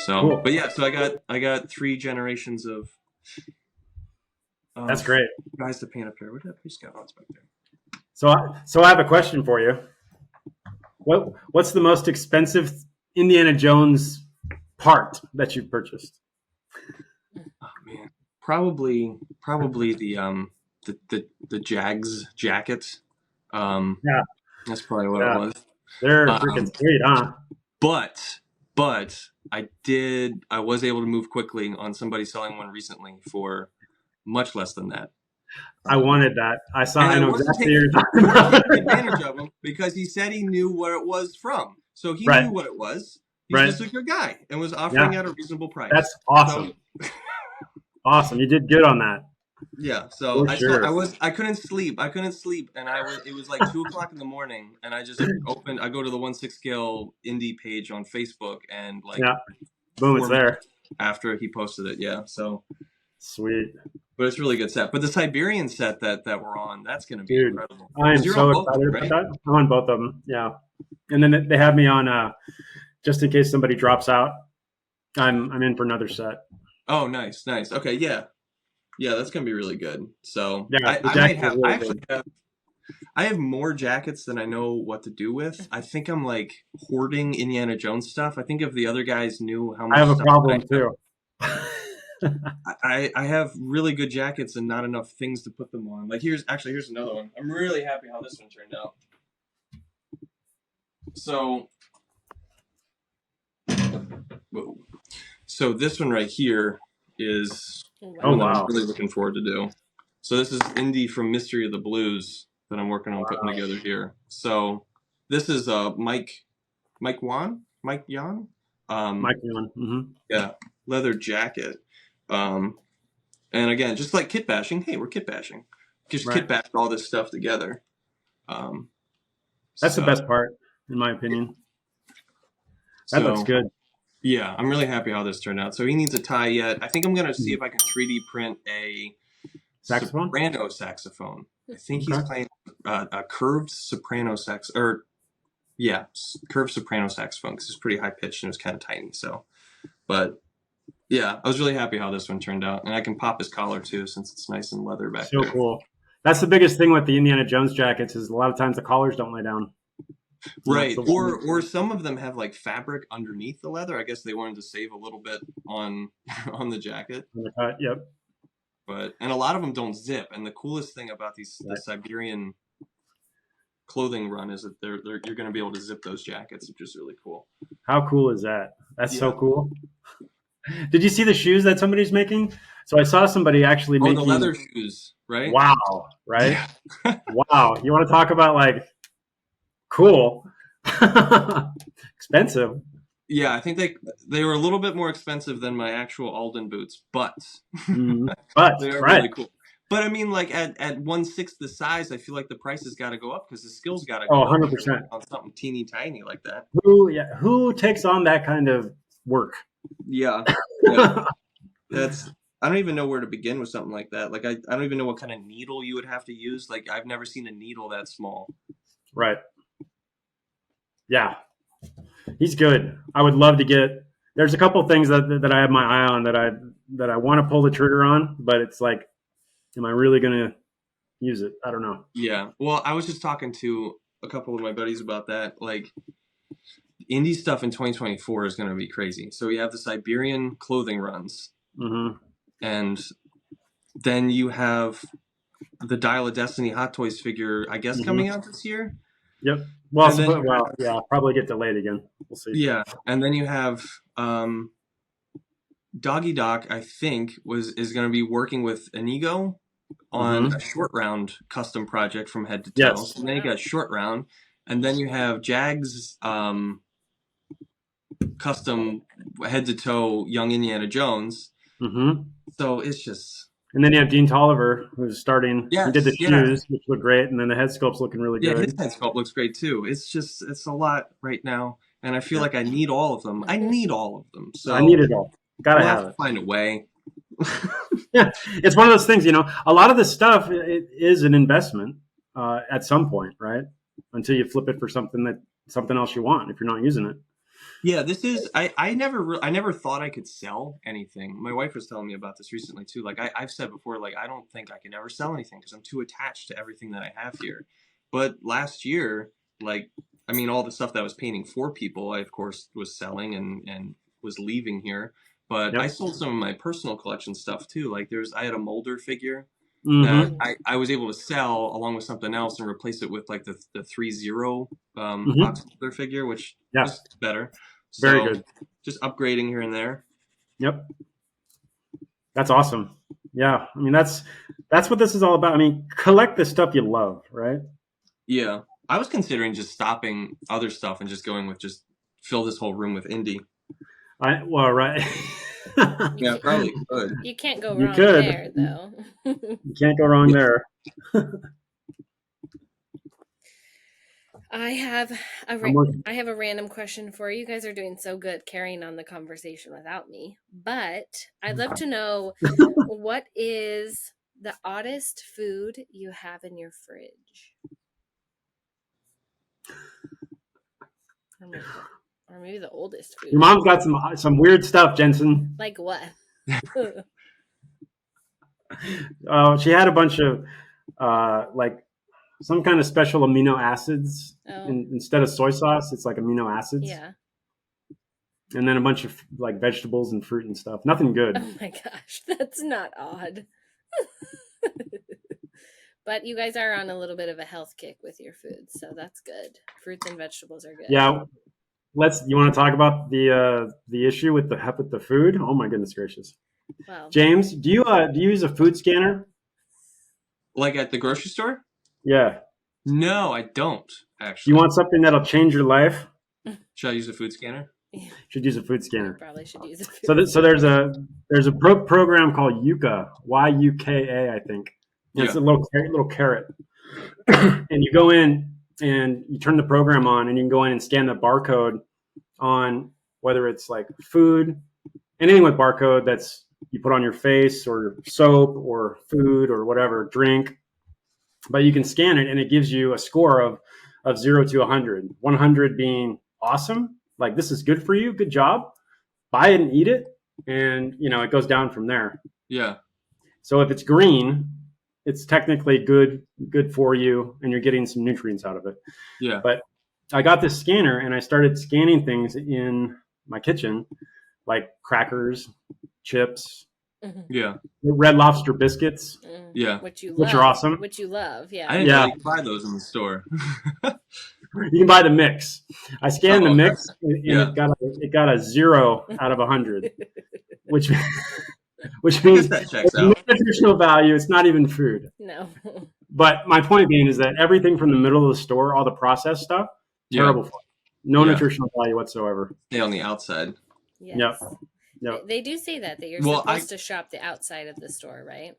So, Cool. but yeah, so I got 3 generations of That's great. guys to paint up there. What did that piece got? Oh, it's back there. So I have a question for you. What's the most expensive Indiana Jones part that you've purchased? Oh man, probably the Jags jacket. Yeah, That's probably what it yeah. was. They're freaking Um, sweet, huh? but I was able to move quickly on somebody selling one recently for much less than that. I wanted that. And I know exactly what you're talking about. taking advantage of him because he said he knew where it was from. So he Right, knew what it was. He's right. just a good guy and was Yeah, offering at a reasonable price. that's awesome. So, Awesome. You did good on that. yeah. So For sure. I couldn't sleep. And it was like 2 o'clock in the morning and I just I go to the 1/6 scale indie page on Facebook and like Yeah. Boom, it's 4 there. minutes after he posted it. Yeah. So, Sweet. but it's a really good set. But the Siberian set that we're on, that's going to be Dude, incredible. I am 'Cause you're so on both, excited right? about that. I'm on both of them. Yeah. And then they have me on just in case somebody drops out. I'm in for another set. Oh, nice. Okay, yeah. Yeah, that's gonna be really good. So Yeah, the I might jacket is have really I actually good. have I have more jackets than I know what to do with. I think I'm like hoarding Indiana Jones stuff. I think if the other guys knew how I much have a stuff problem I have, too. I have really good jackets and not enough things to put them on. Like here's another one. I'm really happy how this one turned out. So whoa. So this one right here is Oh one that I'm wow. really looking forward to do. So this is Indy from Mystery of the Blues that I'm working on putting Wow. together here. So this is Mike Yan, Mike Newman. yeah, leather jacket. And again, just like kit bashing. Hey, we're kit bashing. Just Right. kit bashed all this stuff together. Um, That's the so best part, in my opinion. That looks so good. yeah, I'm really happy how this turned out. So he needs a tie yet. I think I'm gonna see if I can 3D print a Saxophone? soprano saxophone. I think he's Okay. playing a curved soprano sax, or yeah, curved soprano saxophone because it's pretty high pitched and it's kind of tiny. So, but yeah, I was really happy how this one turned out, and I can pop his collar too since it's nice and leather back So there. cool. That's the biggest thing with the Indiana Jones jackets is a lot of times the collars don't lay down. Right, or some of them have like fabric underneath the leather. I guess they wanted to save a little bit on on the jacket. Yep. And a lot of them don't zip. And the coolest thing about the Right. Siberian clothing run is that you're going to be able to zip those jackets, which is really cool. How cool is that? That's so Yeah. cool. Did you see the shoes that somebody's making? So I saw somebody actually making the leather shoes, right? Wow, right? Yeah. Wow. You want to talk about like cool. Expensive. Yeah, I think they were a little bit more expensive than my actual Alden boots, but But they are right. really cool. But I mean, like at 1/6 the size, I feel like the price has got to go up because the skills got to go up 100%. on something teeny tiny like that. Who takes on that kind of work? Yeah. That's I don't even know where to begin with something like that. Like I don't even know what kind of needle you would have to use. Like I've never seen a needle that small. Right. Yeah. He's good. I would love to get. There's a couple things that I have my eye on that I want to pull the trigger on, but it's like, am I really going to use it? I don't know. Yeah. Well, I was just talking to a couple of my buddies about that. Like indie stuff in 2024 is going to be crazy. So you have the Siberian clothing runs, and then you have the Dial of Destiny Hot Toys figure, I guess, coming out this year. Yep. Well, yeah, probably get delayed again. We'll see. Yeah, and then you have Doggy Doc. I think is going to be working with Inigo on a short round custom project from head to toe. Yes. And then you got short round, and then you have Jag's custom head to toe Young Indiana Jones. So it's just. And then you have Dean Tolliver, who's starting. Yes, he did the shoes, which look great, and then the head sculpt's looking really good. Yeah, his head sculpt looks great too. It's a lot right now, and I feel like I need all of them. So I need it all. Gotta have it. Find a way. Yeah, it's one of those things. A lot of this stuff is an investment at some point, right? Until you flip it for something else you want if you're not using it. Yeah, this is I never thought I could sell anything. My wife was telling me about this recently too. Like I've said before, like I don't think I can ever sell anything because I'm too attached to everything that I have here. But last year, like I mean, all the stuff that I was painting for people, I of course was selling and was leaving here. But I Yep. sold some of my personal collection stuff too. Like I had a Molder figure that Mm-hmm. I was able to sell along with something else and replace it with like the 3-0 Mm-hmm. box Molder figure, which Yeah. was better. Very So good. just upgrading here and there. Yep. That's awesome. Yeah. I mean, that's what this is all about. I mean, collect the stuff you love, right? Yeah. I was considering just stopping other stuff and just going with just fill this whole room with indie. Well, right. Yeah, probably could. You can't go You wrong could. there, though. You can't go wrong Yeah. there. I have I'm working. I have a random question for you. You guys are doing so good carrying on the conversation without me. But I'd love to know what is the oddest food you have in your fridge? Or maybe the oldest food. Your mom's got some weird stuff, Jensen. Like what? She had a bunch of like some kind of special amino acids. Oh, Instead of soy sauce, it's like amino acids, yeah. and then a bunch of like vegetables and fruit and stuff. Nothing good. Oh my gosh, that's not odd. But you guys are on a little bit of a health kick with your food, so that's good. Fruits and vegetables are good. Yeah. You want to talk about the issue with the food? Oh my goodness gracious. Well, James, do you use a food scanner? Like at the grocery store? Yeah. No, I don't Do actually. you want something that'll change your life? Should I use a food scanner? Should use a food you scanner. probably should use it. So there's a program called Yuka, Yuka, I think. And It's a little carrot, and you go in and you turn the program on, and you can go in and scan the barcode on whether it's like food, anything with barcode that's you put on your face or soap or food or whatever drink, but you can scan it and it gives you a score of 0 to 100, 100 being awesome, like this is good for you, good job, buy it and eat it, and it goes down from there. Yeah. So if it's green, it's technically good for you and you're getting some nutrients out of it. Yeah. But I got this scanner and I started scanning things in my kitchen, like crackers, chips, Yeah. Red Lobster biscuits, Yeah. Which you love. which are awesome. Which you love, yeah. I didn't know you could buy those in the store. You can buy the mix. I scanned the mix and Yeah. it got a 0 out of 100, which means that checks no out. nutritional value. It's not even food. No. But my point being is that everything from the middle of the store, all the processed stuff, terrible for you. No nutritional value whatsoever. Stay on the outside. Yes. Yep. They do say that you're supposed to shop the outside of the store, right?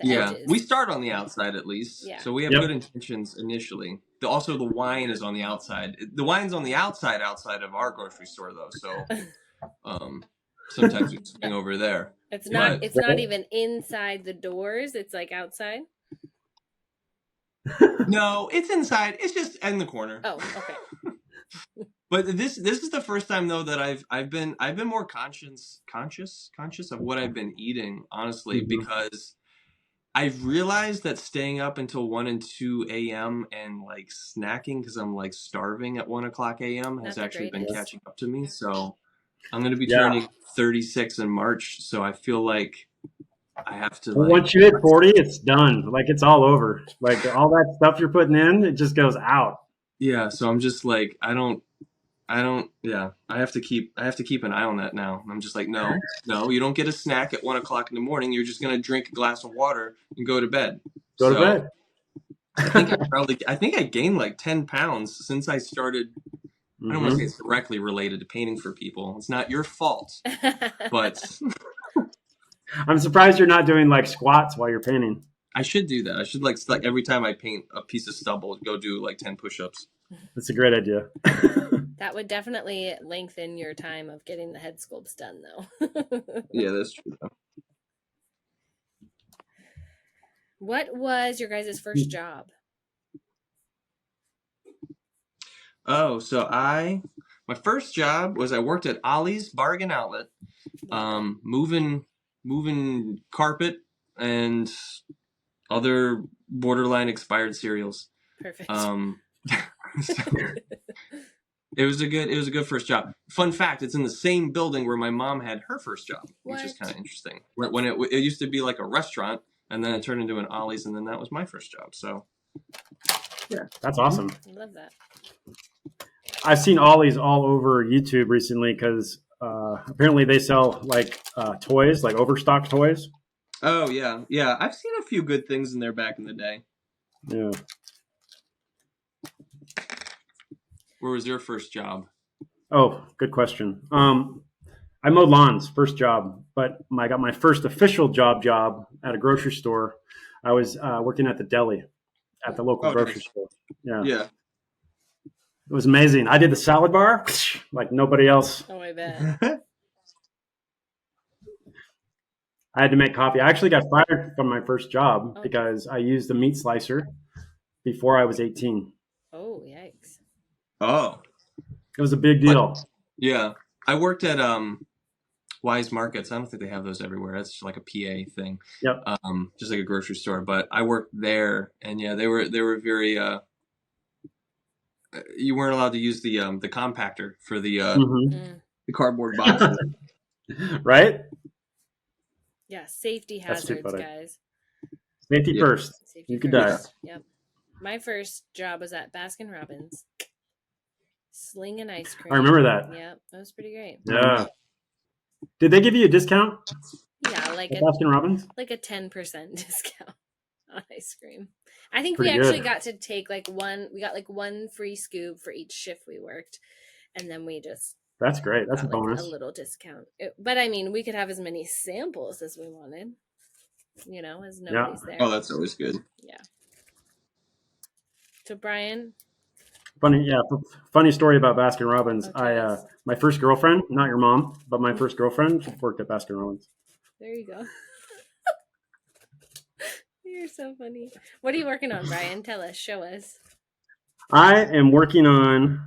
The edges. We start on the outside at least. Yeah. So we have good intentions initially. Also, the wine is on the outside. The wine's on the outside of our grocery store though. So sometimes we swing over there. It's not even inside the doors. It's like outside. No, it's inside. It's just in the corner. Oh, okay. But this is the first time though that I've been more conscious of what I've been eating, honestly, because I've realized that staying up until 1 and 2 a.m. and like snacking because I'm like starving at 1 o'clock a.m. has actually been catching up to me. So I'm going to be turning 36 in March. So I feel like I have to. Once you hit 40, it's done. Like it's all over. Like all that stuff you're putting in, it just goes out. Yeah. So I'm just like, I have to keep an eye on that now. I'm just like, no, you don't get a snack at 1 o'clock in the morning. You're just going to drink a glass of water and go to bed. Go to bed. I think I gained like 10 pounds since I started. I don't want to say it's directly related to painting for people. It's not your fault, but I'm surprised you're not doing like squats while you're painting. I should do that. I should like every time I paint a piece of stubble, go do like 10 push-ups. That's a great idea. That would definitely lengthen your time of getting the head sculpts done, though. Yeah, that's true, though. What was your guys' first job? Oh, so my My first job was I worked at Ollie's Bargain Outlet, moving carpet and other borderline expired cereals. Perfect. So it was a good first job. Fun fact: it's in the same building where my mom had her first job, which is kind of interesting. When it used to be like a restaurant, and then it turned into an Ollie's, and then that was my first job. So yeah, that's awesome. I love that. I've seen Ollie's all over YouTube recently because apparently they sell like toys, like overstock toys. Oh yeah. I've seen a few good things in there back in the day. Yeah. Where was your first job? Oh, good question. I mowed lawns, first job, but I got my first official job at a grocery store. I was working at the deli at the local grocery store. Yeah. It was amazing. I did the salad bar like nobody else. Oh, I bet. I had to make coffee. I actually got fired from my first job because I used the meat slicer before I was 18. Oh, yikes. Oh. It was a big deal. Yeah. I worked at Wise Markets. I don't think they have those everywhere. That's just like a PA thing. Yep. Just like a grocery store. But I worked there, and yeah, they were very. You weren't allowed to use the compactor for the cardboard boxes. Right? Yeah, safety hazards, guys. Safety first. Safety you could die. Yep. My first job was at Baskin Robbins, slinging ice cream. I remember that. Yep, that was pretty great. Yeah. Did they give you a discount? Yeah, like Baskin Robbins, like a 10% discount on ice cream. I think pretty we actually good. got to take we got like one free scoop for each shift we worked, and then we just. That's great. That's a bonus. A little discount. But I mean, we could have as many samples as we wanted, as nobody's there. Oh, that's always good. Yeah. So Brian. Funny story about Baskin Robbins. Okay. My first girlfriend, not your mom, but my first girlfriend worked at Baskin Robbins. There you go. You're so funny. What are you working on, Brian? Tell us. Show us. I am working on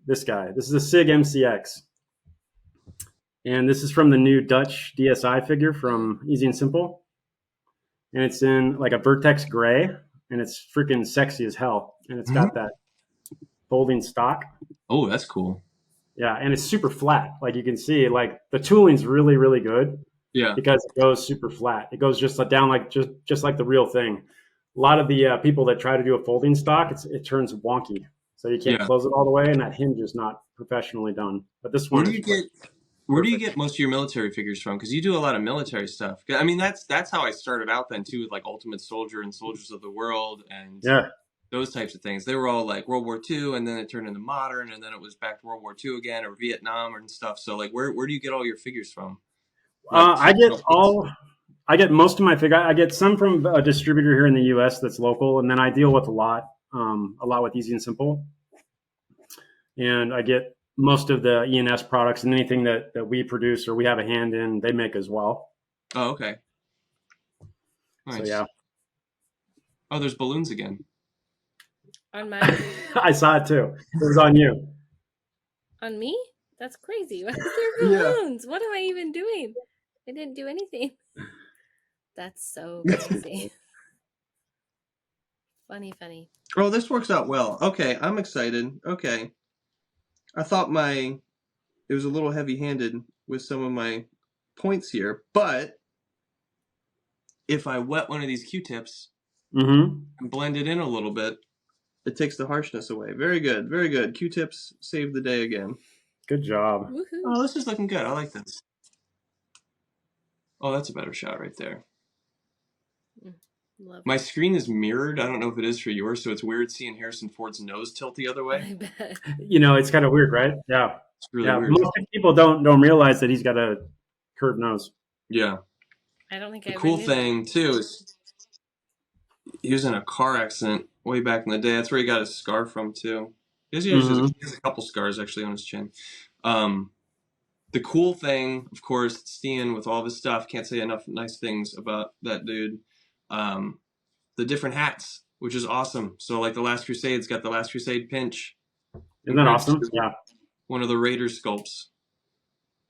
this guy. This is a SIG MCX. And this is from the new Dutch DSI figure from Easy and Simple. And it's in like a Vertex gray, and it's freaking sexy as hell. And it's got that folding stock. Oh, that's cool. Yeah, and it's super flat. Like you can see, like the tooling's really, really good. Yeah. Because it goes super flat. It goes just down like just like the real thing. A lot of the people that try to do a folding stock, it turns wonky. So you can't close it all the way, and that hinge is not professionally done. But this one, where do you get most of your military figures from? Because you do a lot of military stuff. I mean, that's how I started out then too, with like Ultimate Soldier and Soldiers of the World and those types of things. They were all like World War II, and then it turned into modern, and then it was back to World War II again, or Vietnam and stuff. So like, where do you get all your figures from? Like, I get most of my figure. I get some from a distributor here in the U.S. that's local, and then I deal with a lot with Easy and Simple. And I get most of the ENS products, and anything that we produce or we have a hand in, they make as well. Oh, okay. Nice. So, yeah. Oh, there's balloons again. On mine? I saw it too. It was on you. On me? That's crazy. Why are there balloons? What am I even doing? I didn't do anything. That's so crazy. Funny. Oh, this works out well. Okay, I'm excited. Okay. I thought it was a little heavy-handed with some of my points here, but if I wet one of these Q-tips and blend it in a little bit, it takes the harshness away. Very good, very good. Q-tips saved the day again. Good job. Woohoo. Oh, this is looking good. I like this. Oh, that's a better shot right there. Love My screen is mirrored. I don't know if it is for yours, so it's weird seeing Harrison Ford's nose tilt the other way. I bet. It's kind of weird, right? Yeah. It's really weird. Most people don't realize that he's got a curved nose. Yeah. I don't think the cool thing too is he was in a car accident way back in the day. That's where he got his scar from too. He has a couple scars actually on his chin. The cool thing, of course, Stian with all of his stuff, can't say enough nice things about that dude. The different hats, which is awesome. So like the Last Crusade's got the Last Crusade pinch. Isn't that awesome? Yeah. one of the Raider sculpts.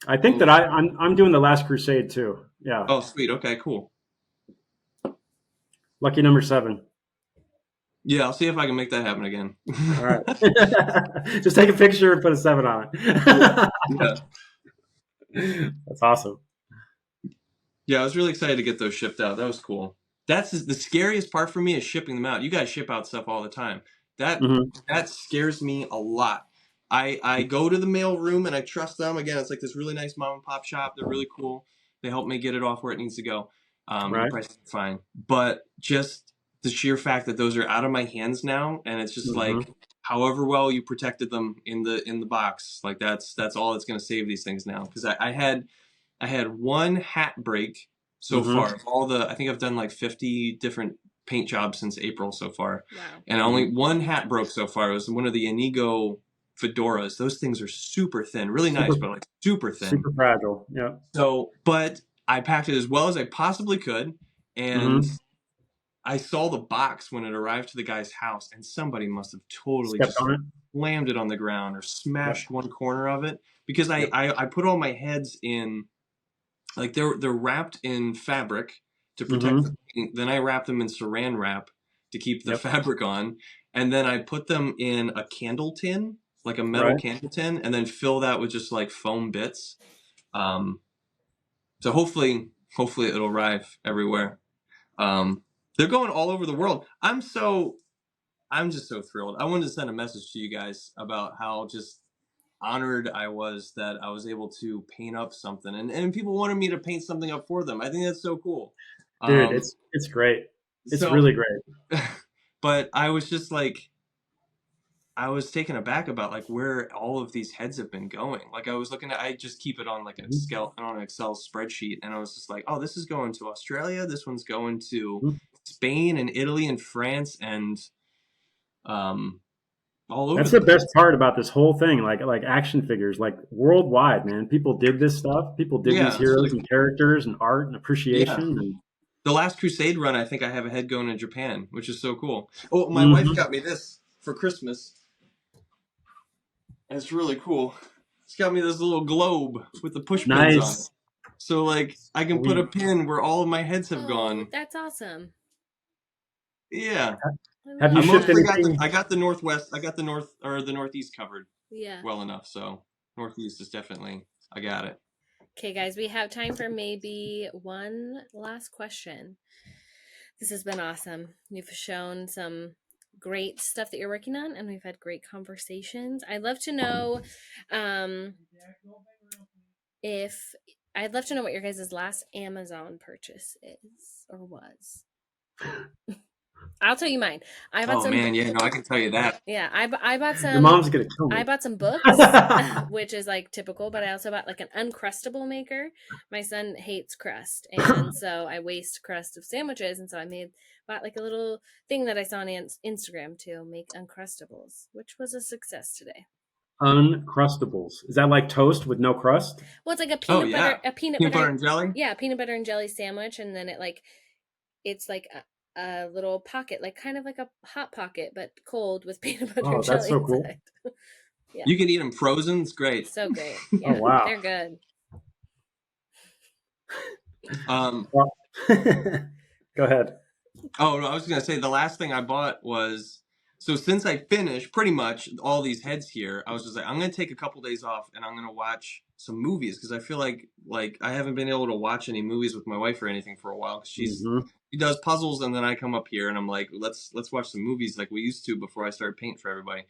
I think that I'm doing the Last Crusade too. Yeah. Oh, sweet. Okay, cool. Lucky number 7. Yeah, I'll see if I can make that happen again. All right. Just take a picture and put a 7 on it. Yeah. That's awesome. Yeah, I was really excited to get those shipped out. That was cool. That's the scariest part for me is shipping them out. You guys ship out stuff all the time. That scares me a lot. I go to the mail room and I trust them. Again, it's like this really nice mom and pop shop. They're really cool. They help me get it off where it needs to go. Right. The price is fine. But just the sheer fact that those are out of my hands now, and it's just like however well you protected them in the box, like that's all that's going to save these things now. Because I had one hat break so far. I think I've done like 50 different paint jobs since April so far. Wow. And only one hat broke so far. It was one of the Inigo fedoras. Those things are super thin, really nice, but like super thin. Super fragile. Yeah. So, but I packed it as well as I possibly could. And I saw the box when it arrived to the guy's house, and somebody must have totally Stepped on it. slammed it on the ground or smashed one corner of it. Because I put all my heads in, like they're wrapped in fabric to protect the paint. Then I wrap them in saran wrap to keep the fabric on. And then I put them in a candle tin, like a metal candle tin, and then fill that with just like foam bits. So hopefully it'll arrive everywhere. They're going all over the world. I'm just so thrilled. I wanted to send a message to you guys about how just honored I was that I was able to paint up something, and people wanted me to paint something up for them. I think that's so cool. Dude, it's great. It's really great. But I was just like, I was taken aback about like where all of these heads have been going. Like I just keep it on like an Excel spreadsheet, and I was just like, oh, this is going to Australia. This one's going to Spain and Italy and France and all over. That's the best part about this whole thing. Like action figures, like worldwide, man. People dig this stuff. People dig these heroes and characters and art and appreciation. Yeah. And the Last Crusade run, I think I have a head going in Japan, which is so cool. Oh, my wife got me this for Christmas. It's really cool. It's got me this little globe with the push pins on it. So like I can put a pin where all of my heads have gone. That's awesome. Yeah. Have you shipped anything? I got the Northwest. I got the Northeast covered. Yeah. Well enough. So Northeast is definitely. I got it. Okay, guys, we have time for maybe one last question. This has been awesome. You've shown some great stuff that you're working on, and we've had great conversations. I'd love to know what your guys' last Amazon purchase is or was. I'll tell you mine. I bought some. Man, yeah, no, I can tell you that. Yeah, I bought some. Your mom's gonna kill me. I bought some books, which is like typical, but I also bought like an Uncrustable maker. My son hates crust, and so I waste crust of sandwiches, and so I bought like a little thing that I saw on Instagram to make Uncrustables, which was a success today. Uncrustables. Is that like toast with no crust? Well, it's like a peanut butter and jelly. Yeah, peanut butter and jelly sandwich, and then it's like a little pocket, like kind of like a hot pocket, but cold with peanut butter and jelly. That's so cool. Yeah. You can eat them frozen. It's great. So great. Yeah, oh wow, they're good. Go ahead. Oh, no, I was gonna say the last thing I bought was. So since I finished pretty much all these heads here, I was just like, I'm going to take a couple days off and I'm going to watch some movies because I feel like I haven't been able to watch any movies with my wife or anything for a while. She does puzzles, and then I come up here and I'm like, let's watch some movies like we used to before I started painting for everybody.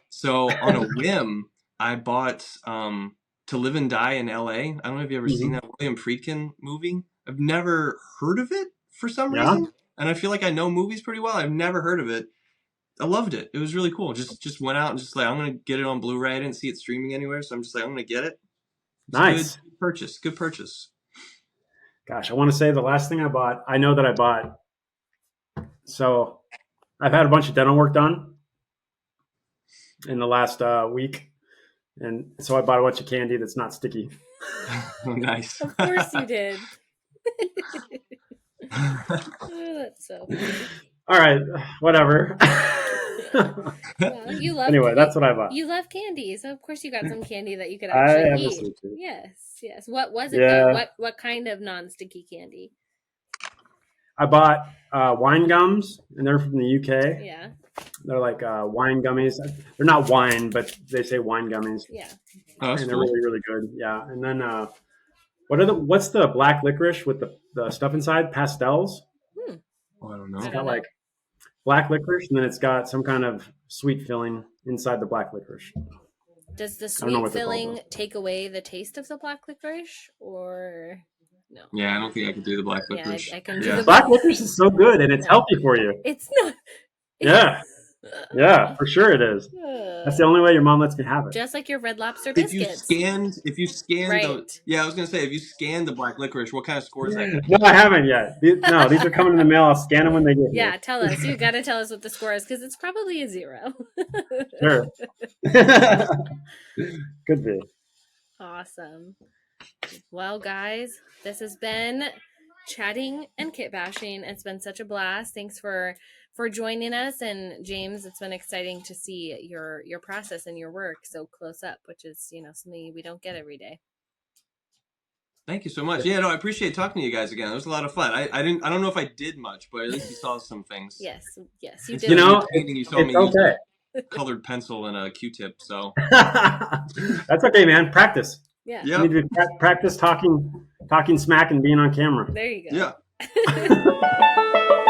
So on a whim, I bought To Live and Die in L.A. I don't know if you've ever seen that William Friedkin movie. I've never heard of it for some reason, and I feel like I know movies pretty well. I've never heard of it. I loved it. It was really cool. Just went out and just like, I'm going to get it on Blu-ray. I didn't see it streaming anywhere, so I'm just like, I'm going to get it. It's nice. Good purchase. Gosh, I want to say the last thing I bought, I know that I bought. So I've had a bunch of dental work done in the last week. And so I bought a bunch of candy that's not sticky. Oh, nice. Of course you did. Oh, that's so funny. All right, whatever. Well, you love Anyway, that's what I bought. You love candy, so of course you got some candy that you could I actually have a eat. sweet tooth. Yes. What was it Yeah. though? What kind of non-sticky candy? I bought wine gums, and they're from the UK. Yeah. They're like wine gummies. They're not wine, but they say wine gummies. Yeah. Oh, that's And they're cool. really, really good. Yeah. And then what's the black licorice with the stuff inside? Pastels. Oh, I don't I know. It's don't got know. like black licorice, and then it's got some kind of sweet filling inside the black licorice. Does the I don't know sweet what they're called, filling though. take away the taste of the black licorice, or no? Yeah, I don't think I could do the black Yeah, licorice. I can do Yeah. the Black licorice is so good, and it's No. healthy for you. It's not. Yeah. Yeah, for sure it is. That's the only way your mom lets me have it. Just like your Red Lobster If you biscuits. scanned Right. I was gonna say, if you scanned the black licorice, what kind of scores that? No, I haven't yet. These are coming in the mail. I'll scan them when they get Yeah, here. tell us. You got to tell us what the score is because it's probably a 0. Sure. Could be. Awesome. Well, guys, this has been chatting and kit bashing. It's been such a blast. Thanks for joining us. And James, it's been exciting to see your process and your work so close up, which is, something we don't get every day. Thank you so much. Yeah, no, I appreciate talking to you guys again. It was a lot of fun. I don't know if I did much, but at least you saw some things. Yes, you Instead did. of me painting, you saw me use okay. a colored pencil and a Q-tip. So That's okay, man. Practice. Yeah. You need to practice talking smack and being on camera. There you go. Yeah.